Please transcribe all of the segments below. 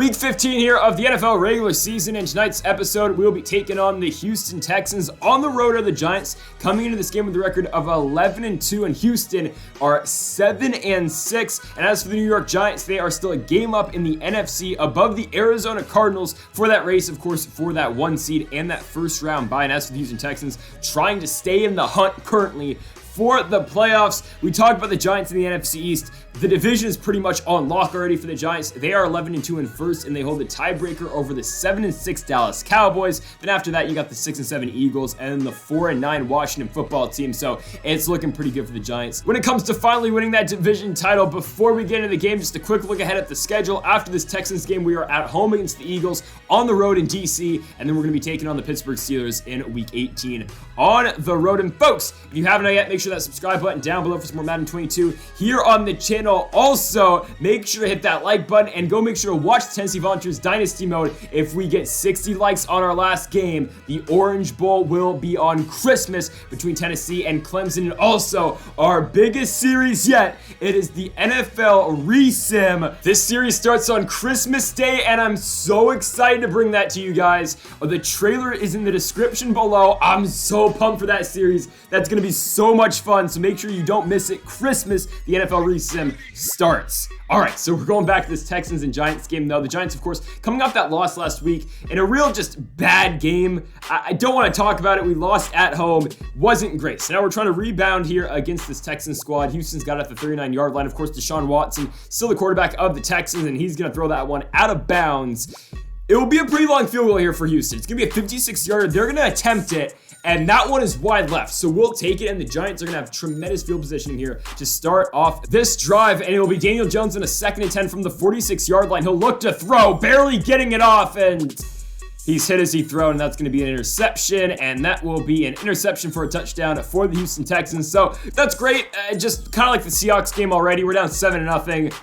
Week 15 here of the NFL regular season. In tonight's episode, we'll be taking on the Houston Texans on the road of the Giants, coming into this game with a record of 11-2, and Houston are 7-6. And as for the New York Giants, they are still a game up in the NFC above the Arizona Cardinals for that race, of course, for that 1 seed and that first round bye. And as for the Houston Texans, trying to stay in the hunt currently for the playoffs. We talked about the Giants in the NFC East. The division is pretty much on lock already for the Giants. They are 11-2 in first, and they hold the tiebreaker over the 7-6 Dallas Cowboys. Then after that, you got the 6-7 Eagles and the 4-9 Washington football team. So it's looking pretty good for the Giants when it comes to finally winning that division title. Before we get into the game, just a quick look ahead at the schedule. After this Texans game, we are at home against the Eagles, on the road in DC, and then we're going to be taking on the Pittsburgh Steelers in Week 18 on the road. And folks, if you haven't yet, make sure that subscribe button down below for some more Madden 22 here on the channel. Also, make sure to hit that like button and go make sure to watch the Tennessee Volunteers Dynasty Mode. If we get 60 likes on our last game, the Orange Bowl will be on Christmas between Tennessee and Clemson. And also, our biggest series yet, it is the NFL Resim. This series starts on Christmas Day, and I'm so excited to bring that to you guys. The trailer is in the description below. I'm so pumped for that series. That's going to be so much fun, so make sure you don't miss it. Christmas, the NFL Resim starts. All right, so we're going back to this Texans and Giants game, though. The Giants, of course, coming off that loss last week in a real just bad game. I don't want to talk about it. We lost at home. Wasn't great. So now we're trying to rebound here against this Texans squad. Houston's got it at the 39-yard line. Of course, Deshaun Watson, still the quarterback of the Texans, and he's going to throw that one out of bounds. It will be a pretty long field goal here for Houston. It's going to be a 56-yarder. They're going to attempt it, and that one is wide left. So we'll take it, and the Giants are going to have tremendous field positioning here to start off this drive, and it will be Daniel Jones in a 2nd and 10 from the 46-yard line. He'll look to throw, barely getting it off, and he's hit as he thrown, and that's going to be an interception, and that will be an interception for a touchdown for the Houston Texans. So that's great. Just kind of like the Seahawks game already. We're down 7-0.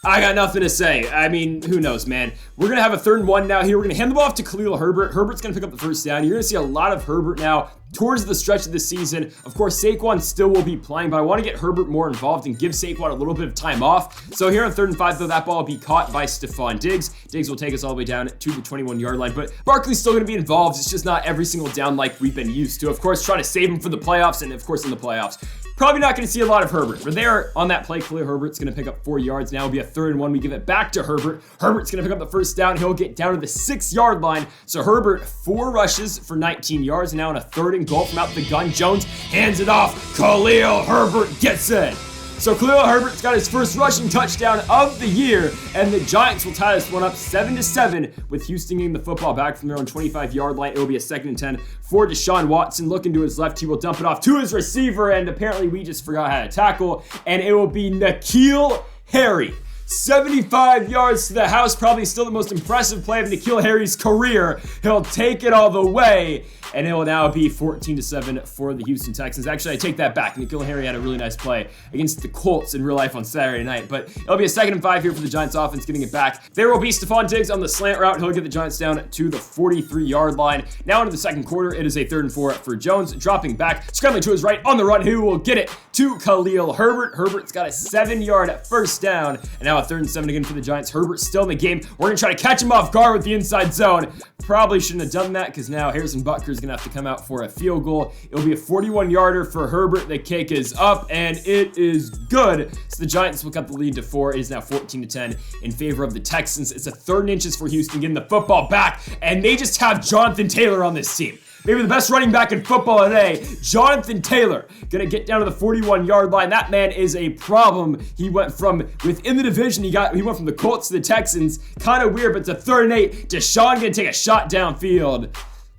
I got nothing to say. I mean, who knows, man. We're going to have a 3rd and 1 now here. We're going to hand the ball off to Khalil Herbert. Herbert's going to pick up the first down. You're going to see a lot of Herbert now towards the stretch of the season. Of course, Saquon still will be playing, but I want to get Herbert more involved and give Saquon a little bit of time off. So here on 3rd and 5, though, that ball will be caught by Stephon Diggs. Diggs will take us all the way down to the 21-yard line, but Barkley's still going to be involved. It's just not every single down like we've been used to. Of course, trying to save him for the playoffs, and of course, in the playoffs, probably not going to see a lot of Herbert. But there on that play, Khalil Herbert's going to pick up 4 yards. Now it'll be a 3rd and 1. We give it back to Herbert. Herbert's going to pick up the first down. He'll get down to the 6-yard line. So Herbert, 4 rushes for 19 yards. Now on a 3rd and goal from out the gun, Jones hands it off. Khalil Herbert gets it. So Khalil Herbert's got his first rushing touchdown of the year, and the Giants will tie this one up 7-7 with Houston getting the football back from their own 25-yard line. It will be a 2nd and 10 for Deshaun Watson. Looking to his left, he will dump it off to his receiver, and apparently we just forgot how to tackle, and it will be N'Keal Harry. 75 yards to the house, probably still the most impressive play of N'Keal Harry's career. He'll take it all the way, and it will now be 14-7 for the Houston Texans. Actually, I take that back. N'Keal Harry had a really nice play against the Colts in real life on Saturday night, but it'll be a 2nd and 5 here for the Giants offense getting it back. There will be Stephon Diggs on the slant route. He'll get the Giants down to the 43-yard line. Now into the 2nd quarter, it is a 3rd and 4 for Jones, dropping back, scrambling to his right on the run. Who will get it to Khalil Herbert. Herbert's got a 7-yard first down, and now a 3rd and 7 again for the Giants. Herbert's still in the game. We're going to try to catch him off guard with the inside zone. Probably shouldn't have done that because now Harrison Butker's going to have to come out for a field goal. It'll be a 41-yarder for Herbert. The kick is up, and it is good. So the Giants will cut the lead to 4. It is now 14-10 in favor of the Texans. It's a 3rd and inches for Houston getting the football back, and they just have Jonathan Taylor on this team. Maybe the best running back in football today, Jonathan Taylor, gonna get down to the 41-yard line. That man is a problem. He went from within the division. He went from the Colts to the Texans. Kind of weird, but it's a 3rd and 8. Deshaun gonna take a shot downfield.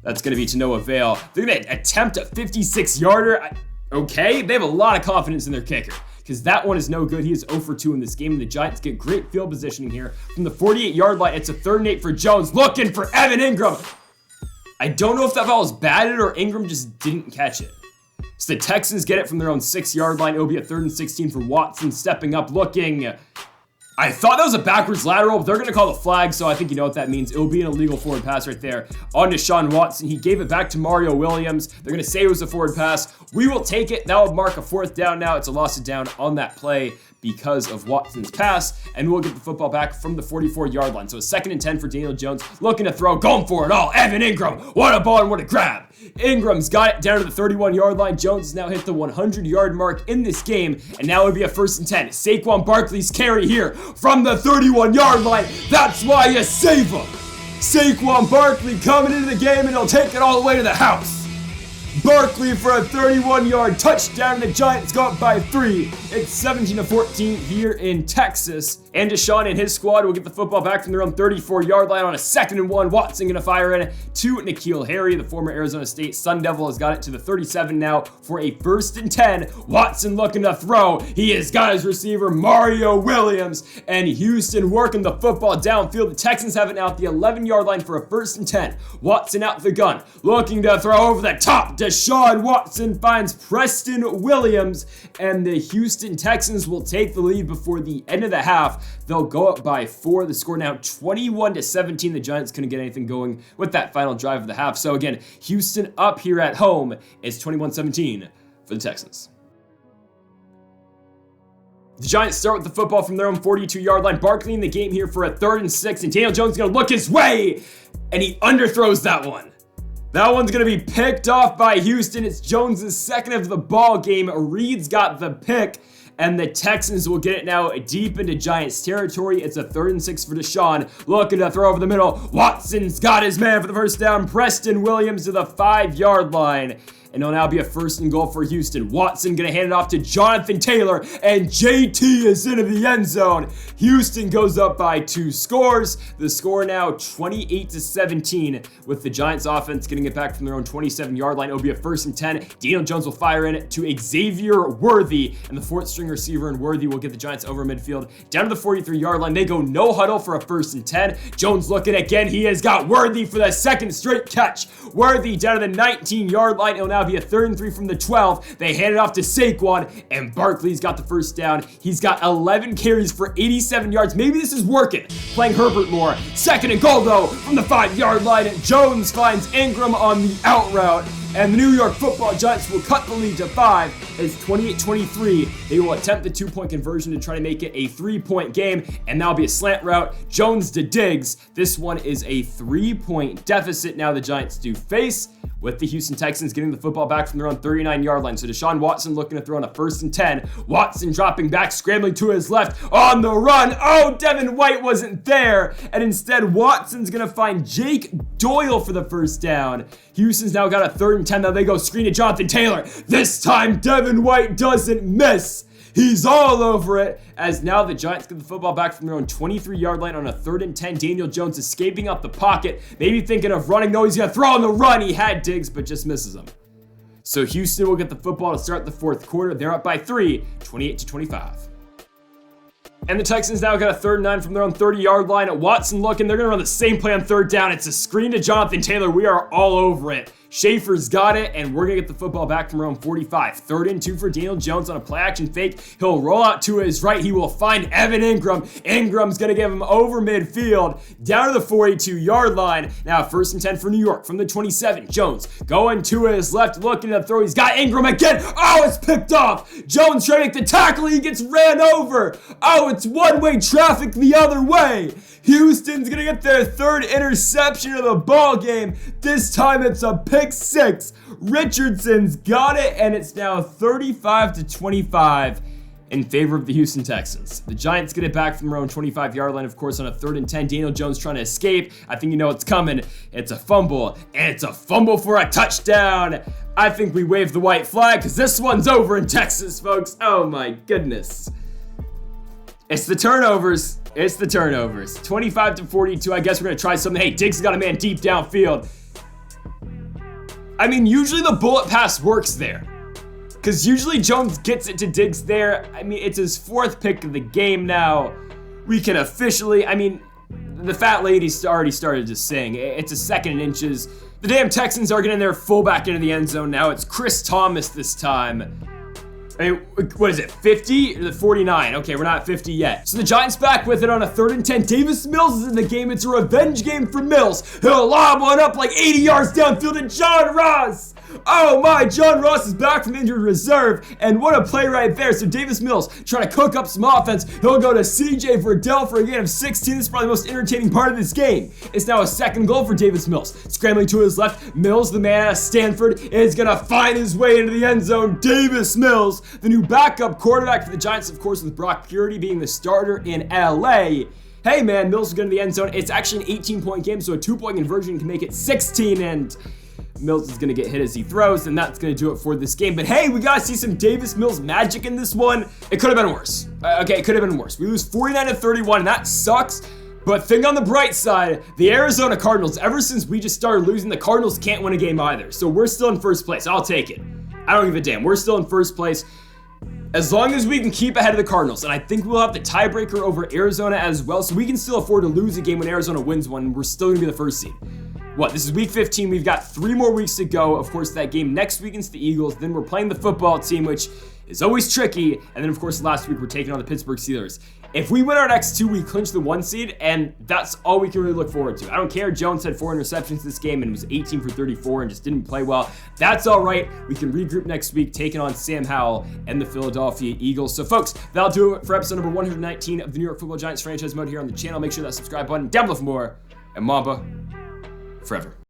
That's gonna be to no avail. They're gonna attempt a 56-yarder. Okay, they have a lot of confidence in their kicker, because that one is no good. He is 0 for 2 in this game, and the Giants get great field positioning here from the 48-yard line. It's a 3rd and 8 for Jones, looking for Evan Ingram. I don't know if that ball was batted or Ingram just didn't catch it. So the Texans get it from their own 6-yard line. It'll be a 3rd and 16 for Watson, stepping up, looking. I thought that was a backwards lateral, but they're going to call the flag, so I think you know what that means. It will be an illegal forward pass right there on Deshaun Watson. He gave it back to Mario Williams. They're going to say it was a forward pass. We will take it. That will mark a 4th down now. It's a loss of down on that play because of Watson's pass, and we'll get the football back from the 44-yard line. So a 2nd and 10 for Daniel Jones, looking to throw, going for it all. Evan Ingram, what a ball and what a grab. Ingram's got it down to the 31-yard line. Jones has now hit the 100-yard mark in this game, and now it would be a 1st and 10. Saquon Barkley's carry here from the 31-yard line. That's why you save him. Saquon Barkley coming into the game, and he'll take it all the way to the house. Barkley for a 31-yard touchdown. The Giants go up by 3. It's 17-14 here in Texas. And Deshaun and his squad will get the football back from their own 34-yard line on a 2nd and 1. Watson going to fire in to N'Keal Harry. The former Arizona State Sun Devil has got it to the 37 now for a 1st and 10. Watson looking to throw. He has got his receiver, Mario Williams. And Houston working the football downfield. The Texans have it now at the 11-yard line for a 1st and 10. Watson out the gun, looking to throw over the top. Deshaun Watson finds Preston Williams, and the Houston Texans will take the lead before the end of the half. They'll go up by 4. The score now 21-17. The Giants couldn't get anything going with that final drive of the half. So again, Houston up here at home is 21-17 for the Texans. The Giants start with the football from their own 42-yard line. Barkley in the game here for a 3rd and 6, and Daniel Jones is going to look his way, and he underthrows that one. That one's going to be picked off by Houston. It's Jones' 2nd of the ball game. Reed's got the pick, and the Texans will get it now deep into Giants territory. It's a 3rd and 6 for Deshaun, looking to throw over the middle. Watson's got his man for the 1st down. Preston Williams to the 5-yard line. And it'll now be a 1st and goal for Houston. Watson gonna hand it off to Jonathan Taylor, and JT is into the end zone. Houston goes up by 2 scores. The score now 28-17, with the Giants offense getting it back from their own 27-yard line. It'll be a 1st and 10. Daniel Jones will fire in to Xavier Worthy, and the 4th-string receiver in Worthy will get the Giants over midfield down to the 43-yard line. They go no huddle for a 1st and 10. Jones looking again. He has got Worthy for the 2nd straight catch. Worthy down to the 19-yard line. It'll now be a 3rd and 3 from the 12. They hand it off to Saquon, and Barkley's got the 1st down. He's got 11 carries for 87 yards. Maybe this is working. Playing Herbert more. 2nd and goal, though, from the 5-yard line. Jones finds Ingram on the out route, and the New York Football Giants will cut the lead to 5. It's 28-23. They will attempt the 2-point conversion to try to make it a 3-point game, and that'll be a slant route. Jones to Diggs. This one is a 3-point deficit now the Giants do face, with the Houston Texans getting the football back from their own 39-yard line. So Deshaun Watson looking to throw on a 1st and 10. Watson dropping back, scrambling to his left on the run. Oh, Devin White wasn't there. And instead, Watson's going to find Jake Doyle for the 1st down. Houston's now got a 3rd and 10. Now they go screen to Jonathan Taylor. This time, Devin White doesn't miss. He's all over it, as now the Giants get the football back from their own 23-yard line on a 3rd and 10. Daniel Jones escaping out the pocket, maybe thinking of running. No, he's going to throw on the run. He had Diggs, but just misses him. So Houston will get the football to start the 4th quarter. They're up by 3, 28-25. And the Texans now got a 3rd and 9 from their own 30-yard line. Watson looking. They're going to run the same play on 3rd down. It's a screen to Jonathan Taylor. We are all over it. Schaefer's got it, and we're going to get the football back from around 45. 3rd and 2 for Daniel Jones on a play-action fake. He'll roll out to his right. He will find Evan Ingram. Ingram's going to give him over midfield, down to the 42-yard line. Now 1st and 10 for New York from the 27. Jones going to his left, looking to throw. He's got Ingram again. Oh, it's picked off. Jones trying to make the tackle. He gets ran over. Oh, it's one-way traffic the other way. Houston's going to get their 3rd interception of the ball game. This time it's a pick 6. Richardson's got it, and it's now 35-25 in favor of the Houston Texans. The Giants get it back from their own 25-yard line, of course, on a 3rd and 10. Daniel Jones trying to escape. I think you know what's coming. It's a fumble, and it's a fumble for a touchdown. I think we wave the white flag, because this one's over in Texas, folks. Oh, my goodness. It's the turnovers. It's the turnovers. 25-42. I guess we're going to try something. Hey, Diggs got a man deep downfield. I mean, usually the bullet pass works there, because usually Jones gets it to Diggs there. I mean, it's his 4th pick of the game now. We can officially, I mean, the fat lady's already started to sing. It's a 2nd and inches. The damn Texans are getting their fullback into the end zone now. It's Chris Thomas this time. I mean, what is it, 50 or the 49? Okay, we're not at 50 yet. So the Giants back with it on a 3rd and 10. Davis Mills is in the game. It's a revenge game for Mills. He'll lob one up like 80 yards downfield to John Ross. Oh my, John Ross is back from injured reserve, and what a play right there. So Davis Mills trying to cook up some offense. He'll go to CJ Verdell for a gain of 16. This is probably the most entertaining part of this game. It's now a second goal for Davis Mills. Scrambling to his left, Mills, the man out of Stanford, is gonna find his way into the end zone. Davis Mills, the new backup quarterback for the Giants, of course, with Brock Purdy being the starter in LA. Hey man, Mills is going to the end zone. It's actually an 18-point game, so a 2-point conversion can make it 16, and Mills is going to get hit as he throws, and that's going to do it for this game. But hey, we got to see some Davis Mills magic in this one. It could have been worse. Okay, it could have been worse. We lose 49-31, and that sucks. But think on the bright side, the Arizona Cardinals, ever since we just started losing, the Cardinals can't win a game either. So we're still in first place. I'll take it. I don't give a damn. We're still in first place. As long as we can keep ahead of the Cardinals, and I think we'll have the tiebreaker over Arizona as well, so we can still afford to lose a game when Arizona wins one, and we're still going to be the first seed. This is week 15. We've got 3 more weeks to go. Of course, that game next week against the Eagles. Then we're playing the football team, which is always tricky. And then, of course, last week we're taking on the Pittsburgh Steelers. If we win our next 2, we clinch the 1 seed, and that's all we can really look forward to. I don't care. Jones had 4 interceptions this game and was 18 for 34 and just didn't play well. That's all right. We can regroup next week, taking on Sam Howell and the Philadelphia Eagles. So, folks, that'll do it for episode number 119 of the New York Football Giants franchise mode here on the channel. Make sure that subscribe button down below for more, and Mamba forever.